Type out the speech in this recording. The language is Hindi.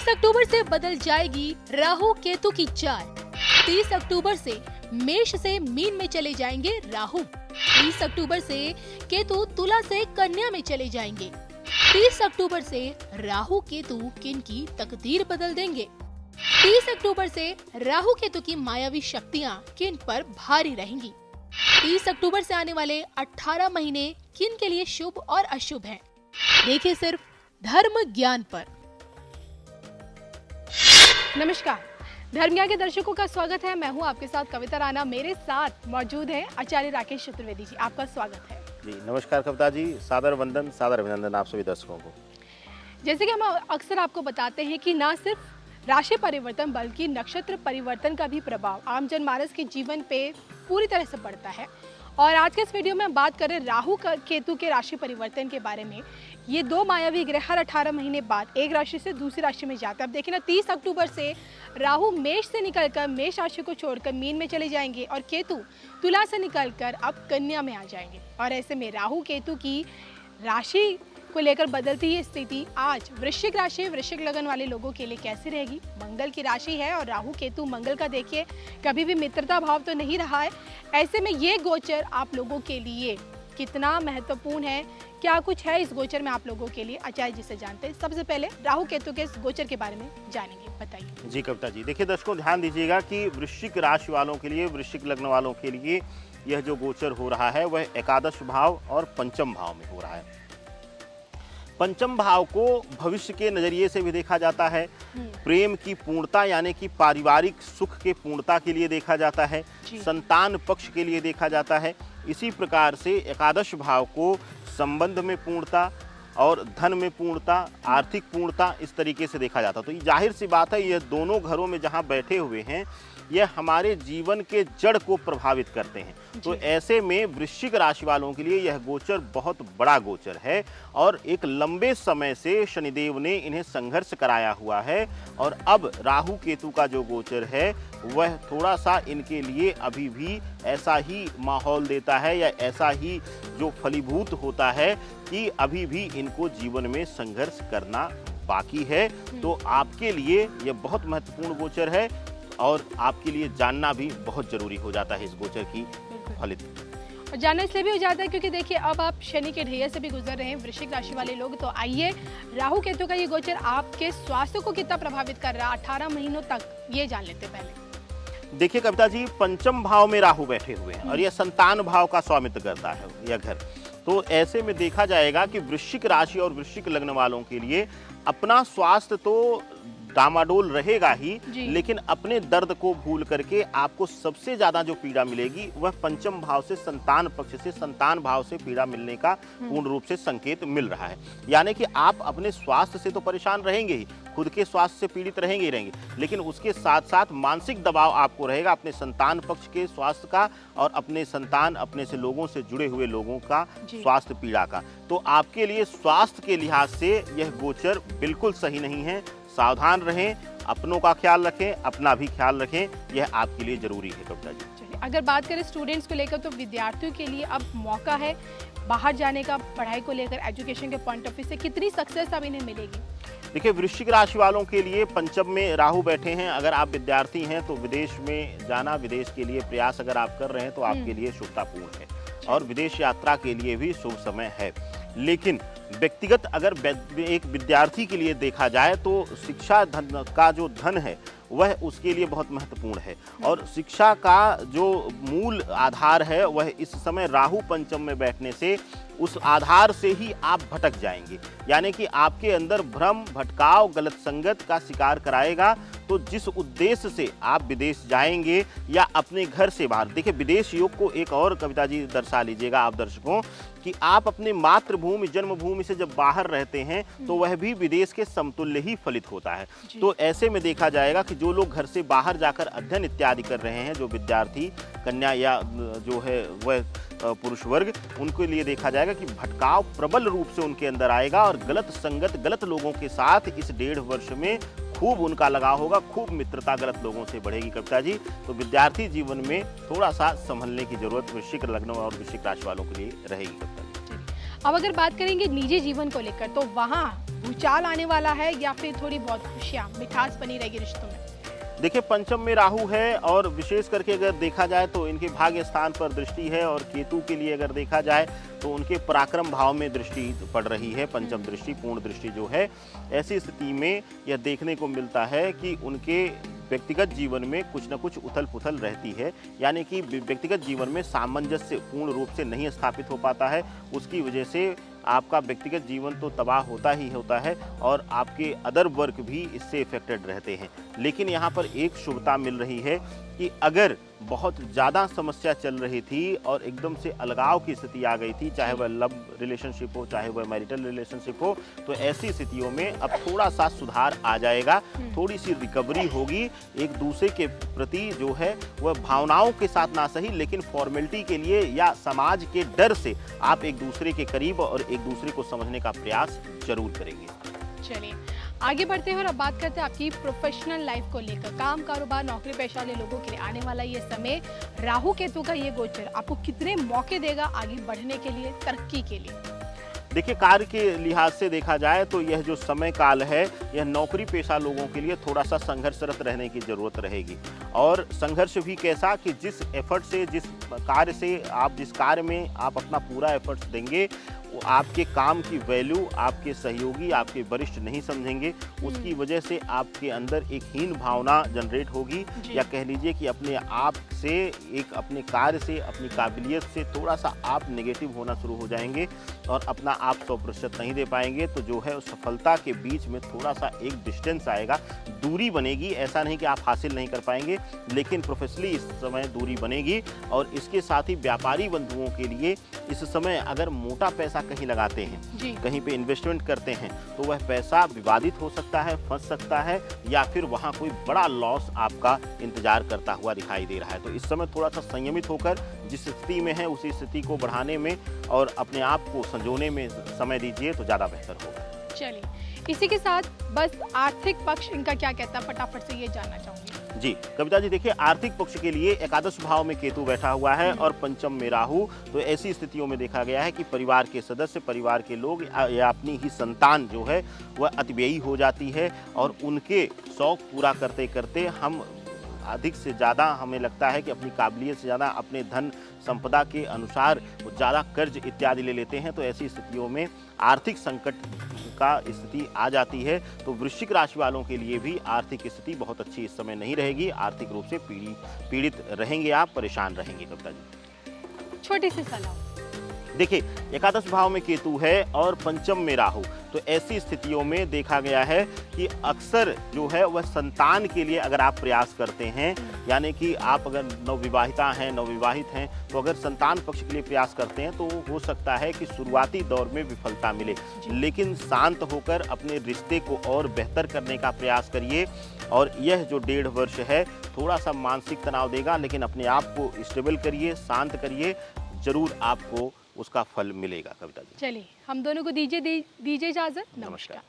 अक्टूबर से बदल जाएगी राहु केतु की चाल। 30 अक्टूबर से मेष से मीन में चले जाएंगे राहु। 30 अक्टूबर से केतु तुला से कन्या में चले जाएंगे। 30 अक्टूबर से राहु केतु किन की तकदीर बदल देंगे। 30 अक्टूबर से राहु केतु की मायावी शक्तियाँ किन पर भारी रहेंगी। 30 अक्टूबर से आने वाले 18 महीने किन के लिए शुभ और अशुभ हैं। देखिए सिर्फ धर्म ज्ञान पर। नमस्कार, धर्म ज्ञान के दर्शकों का स्वागत है। मैं हूं आपके साथ कविता राणा। मेरे साथ मौजूद हैं आचार्य राकेश चतुर्वेदी जी। आपका स्वागत है जी। नमस्कार कविता जी, सादर वंदन, सादर अभिनंदन आप सभी दर्शकों को। जैसे कि हम अक्सर आपको बताते हैं कि ना सिर्फ राशि परिवर्तन बल्कि नक्षत्र परिवर्तन का भी प्रभाव आम जनमानस के जीवन पे पूरी तरह से पड़ता है। और आज के इस वीडियो में हम बात कर रहे हैं राहु केतु के राशि परिवर्तन के बारे में। ये दो मायावी ग्रह हर 18 महीने बाद एक राशि से दूसरी राशि में जाते हैं। अब देखिए ना, 30 अक्टूबर से राहु मेष से निकलकर मेष राशि को छोड़कर मीन में चले जाएंगे और केतु तुला से निकलकर अब कन्या में आ जाएंगे। और ऐसे में राहु केतु की राशि को लेकर बदलती ये स्थिति आज वृश्चिक राशि, वृश्चिक लगन वाले लोगों के लिए कैसी रहेगी। मंगल की राशि है और राहु केतु मंगल का देखिए कभी भी मित्रता भाव तो नहीं रहा है। ऐसे में ये गोचर आप लोगों के लिए कितना महत्वपूर्ण है, क्या कुछ है इस गोचर में आप लोगों के लिए, आचार्य जी से जानते हैं। सबसे पहले राहु केतु के इस गोचर के बारे में जानेंगे, बताइए। जी कविता जी, देखिए दर्शकों ध्यान दीजिएगा कि वृश्चिक राशि वालों के लिए, वृश्चिक लग्न वालों के लिए यह जो गोचर हो रहा है वह एकादश भाव और पंचम भाव में हो रहा है। पंचम भाव को भविष्य के नजरिए से भी देखा जाता है, प्रेम की पूर्णता यानी कि पारिवारिक सुख के पूर्णता के लिए देखा जाता है, संतान पक्ष के लिए देखा जाता है। इसी प्रकार से एकादश भाव को संबंध में पूर्णता और धन में पूर्णता, आर्थिक पूर्णता इस तरीके से देखा जाता है। तो ये जाहिर सी बात है, यह दोनों घरों में जहाँ बैठे हुए हैं यह हमारे जीवन के जड़ को प्रभावित करते हैं। तो ऐसे में वृश्चिक राशि वालों के लिए यह गोचर बहुत बड़ा गोचर है और एक लंबे समय से शनिदेव ने इन्हें संघर्ष कराया हुआ है। और अब राहु केतु का जो गोचर है वह थोड़ा सा इनके लिए अभी भी ऐसा ही माहौल देता है या ऐसा ही जो फलीभूत होता है कि अभी भी इनको जीवन में संघर्ष करना बाकी है। तो आपके लिए यह बहुत महत्वपूर्ण गोचर है और आपके लिए जानना भी बहुत जरूरी हो जाता है इस गोचर की फलित। और जानना इसलिए भी हो जाता है क्योंकि देखिए अब आप शनि के ढैया से भी गुजर रहे हैं वृश्चिक राशि वाले लोग। तो आइए राहु केतु का ये गोचर आपके स्वास्थ्य को कितना प्रभावित कर रहा है 18 महीनों तक, ये जान लेते पहले। देखिए कविता जी, पंचम भाव में राहु बैठे हुए हैं और यह संतान भाव का स्वामित्व करता है यह घर। तो ऐसे में देखा जाएगा कि वृश्चिक राशि और वृश्चिक लग्न वालों के लिए अपना स्वास्थ्य तो डामाडोल रहेगा ही, लेकिन अपने दर्द को भूल करके आपको सबसे ज्यादा जो पीड़ा मिलेगी वह पंचम भाव से, संतान पक्ष से, संतान भाव से पीड़ा मिलने का पूर्ण रूप से संकेत मिल रहा है। यानी कि आप अपने स्वास्थ्य से तो परेशान रहेंगे ही, खुद के स्वास्थ्य से पीड़ित रहेंगे ही रहेंगे, लेकिन उसके साथ साथ मानसिक दबाव आपको रहेगा अपने संतान पक्ष के स्वास्थ्य का और अपने संतान, अपने से लोगों से जुड़े हुए लोगों का स्वास्थ्य पीड़ा का। तो आपके लिए स्वास्थ्य के लिहाज से यह गोचर बिल्कुल सही नहीं है। सावधान रहें, अपनों का ख्याल रखें, अपना भी ख्याल रखें, यह आपके लिए जरूरी है कविता जी। अगर बात करें स्टूडेंट्स को लेकर तो विद्यार्थियों के लिए अब मौका है बाहर जाने का, पढ़ाई को लेकर एजुकेशन के पॉइंट ऑफ व्यू से कितनी सक्सेस अब इन्हें मिलेगी। देखिए वृश्चिक राशि वालों के लिए पंचम में राहु बैठे हैं। अगर आप विद्यार्थी हैं तो विदेश में जाना, विदेश के लिए प्रयास अगर आप कर रहे हैं तो आपके लिए शुभतापूर्ण है और विदेश यात्रा के लिए भी शुभ समय है। लेकिन व्यक्तिगत अगर एक विद्यार्थी के लिए देखा जाए तो शिक्षा धन का जो धन है वह उसके लिए बहुत महत्वपूर्ण है और शिक्षा का जो मूल आधार है वह इस समय राहु पंचम में बैठने से उस आधार से ही आप भटक जाएंगे। यानी कि आपके अंदर भ्रम, भटकाव, गलत संगत का शिकार कराएगा। तो जिस उद्देश्य से आप विदेश जाएंगे या अपने घर से बाहर, देखिए विदेश योग को एक और कविता जी दर्शा लीजिएगा आप दर्शकों कि आप अपने मातृभूमि, जन्मभूमि से जब बाहर रहते हैं तो वह भी विदेश के समतुल्य ही फलित होता है। तो ऐसे में देखा जाएगा कि जो लोग घर से बाहर जाकर अध्ययन इत्यादि कर रहे हैं, जो विद्यार्थी, कन्या या जो है वह पुरुष वर्ग, उनके लिए देखा जाएगा कि भटकाव प्रबल रूप से उनके अंदर आएगा और गलत संगत, गलत लोगों के साथ इस 1.5 वर्ष में खूब उनका लगाव होगा, खूब मित्रता गलत लोगों से बढ़ेगी कविता जी। तो विद्यार्थी जीवन में थोड़ा सा संभलने की जरूरत वृश्चिक लग्न और वृश्चिक राशि वालों के लिए रहेगी कविता जी। अब अगर बात करेंगे निजी जीवन को लेकर तो वहाँ भूचाल आने वाला है या फिर थोड़ी बहुत खुशियाँ, मिठास बनी रहेगी रिश्तों में? देखिए, पंचम में राहु है और विशेष करके अगर देखा जाए तो इनके भाग्य स्थान पर दृष्टि है, और केतु के लिए अगर देखा जाए तो उनके पराक्रम भाव में दृष्टि पड़ रही है, पंचम दृष्टि, पूर्ण दृष्टि जो है। ऐसी स्थिति में यह देखने को मिलता है कि उनके व्यक्तिगत जीवन में कुछ न कुछ उथल पुथल रहती है, यानी कि व्यक्तिगत जीवन में सामंजस्य पूर्ण रूप से नहीं स्थापित हो पाता है। उसकी वजह से आपका व्यक्तिगत जीवन तो तबाह होता ही होता है और आपके अदर वर्क भी इससे इफेक्टेड रहते हैं। लेकिन यहाँ पर एक शुभता मिल रही है कि अगर बहुत ज़्यादा समस्या चल रही थी और एकदम से अलगाव की स्थिति आ गई थी, चाहे वह लव रिलेशनशिप हो, चाहे वह मैरिटल रिलेशनशिप हो, तो ऐसी स्थितियों में अब थोड़ा सा सुधार आ जाएगा, थोड़ी सी रिकवरी होगी। एक दूसरे के प्रति जो है वह भावनाओं के साथ ना सही, लेकिन फॉर्मेलिटी के लिए या समाज के डर से आप एक दूसरे के करीब और एक दूसरे को समझने का प्रयास जरूर करेंगे। चलिए आगे बढ़ते हैं और अब बात करते हैं आपकी प्रोफेशनल लाइफ को लेकर। काम, कारोबार, नौकरी पेशा वाले लोगों के लिए आने वाला ये समय, राहु केतु का ये गोचर आपको कितने मौके देगा आगे बढ़ने के लिए, तरक्की के लिए? देखिए, कार्य के लिहाज से देखा जाए तो यह जो समय काल है, यह नौकरी पेशा लोगों के लिए थोड़ा सा संघर्षरत रहने की जरूरत रहेगी। और संघर्ष भी कैसा कि जिस एफर्ट से, जिस कार्य में आप अपना पूरा एफर्ट्स देंगे, वो आपके काम की वैल्यू आपके सहयोगी, आपके वरिष्ठ नहीं समझेंगे। उसकी वजह से आपके अंदर एक हीन भावना जनरेट होगी, या कह लीजिए कि अपने आप से, एक अपने कार्य से, अपनी काबिलियत से थोड़ा सा आप नेगेटिव होना शुरू हो जाएंगे और अपना आप 100% नहीं दे पाएंगे। तो जो है उस सफलता के बीच में थोड़ा सा एक डिस्टेंस आएगा, दूरी बनेगी। ऐसा नहीं कि आप हासिल नहीं कर पाएंगे, लेकिन प्रोफेशनली इस समय दूरी बनेगी। और इसके साथ ही व्यापारी बंधुओं के लिए इस समय अगर मोटा पैसा कहीं लगाते हैं, कहीं पे इन्वेस्टमेंट करते हैं, तो वह पैसा विवादित हो सकता है, फंस सकता है, या फिर वहां कोई बड़ा लॉस आपका इंतजार करता हुआ दिखाई दे रहा है। तो इस समय थोड़ा सा संयमित होकर जिस स्थिति में है उसी स्थिति को बढ़ाने में और अपने आप को संजोने में समय दीजिए तो ज़्यादा बेहतर होगा। चलिए, इसी के साथ बस आर्थिक पक्ष इनका क्या कहता है, फटाफट से ये जानना चाहूंगी। जी कविता जी, देखिए, आर्थिक पक्ष के लिए एकादश भाव में केतु बैठा हुआ है और पंचम में राहु। तो ऐसी स्थितियों में देखा गया है कि परिवार के सदस्य, परिवार के लोग या अपनी ही संतान जो है वह अतिव्ययी हो जाती है, और उनके शौक पूरा करते करते हम अधिक से ज़्यादा, हमें लगता है कि अपनी काबिलियत से ज़्यादा अपने धन संपदा के अनुसार ज़्यादा कर्ज इत्यादि ले लेते हैं। तो ऐसी स्थितियों में आर्थिक संकट का स्थिति आ जाती है। तो वृश्चिक राशि वालों के लिए भी आर्थिक स्थिति बहुत अच्छी इस समय नहीं रहेगी। आर्थिक रूप से पीड़ित रहेंगे, आप परेशान रहेंगे। कविता जी, छोटी सी सलाह। देखिए, एकादश भाव में केतु है और पंचम में राहु। तो ऐसी स्थितियों में देखा गया है कि अक्सर जो है वह संतान के लिए अगर आप प्रयास करते हैं, यानी कि आप अगर नवविवाहिता हैं, नवविवाहित हैं, तो अगर संतान पक्ष के लिए प्रयास करते हैं तो हो सकता है कि शुरुआती दौर में विफलता मिले, लेकिन शांत होकर अपने रिश्ते को और बेहतर करने का प्रयास करिए। और यह जो 1.5 वर्ष है थोड़ा सा मानसिक तनाव देगा, लेकिन अपने आप को स्टेबल करिए, शांत करिए, जरूर आपको उसका फल मिलेगा। कविता जी, चलिए हम दोनों को दीजिए इजाजत। नमस्कार।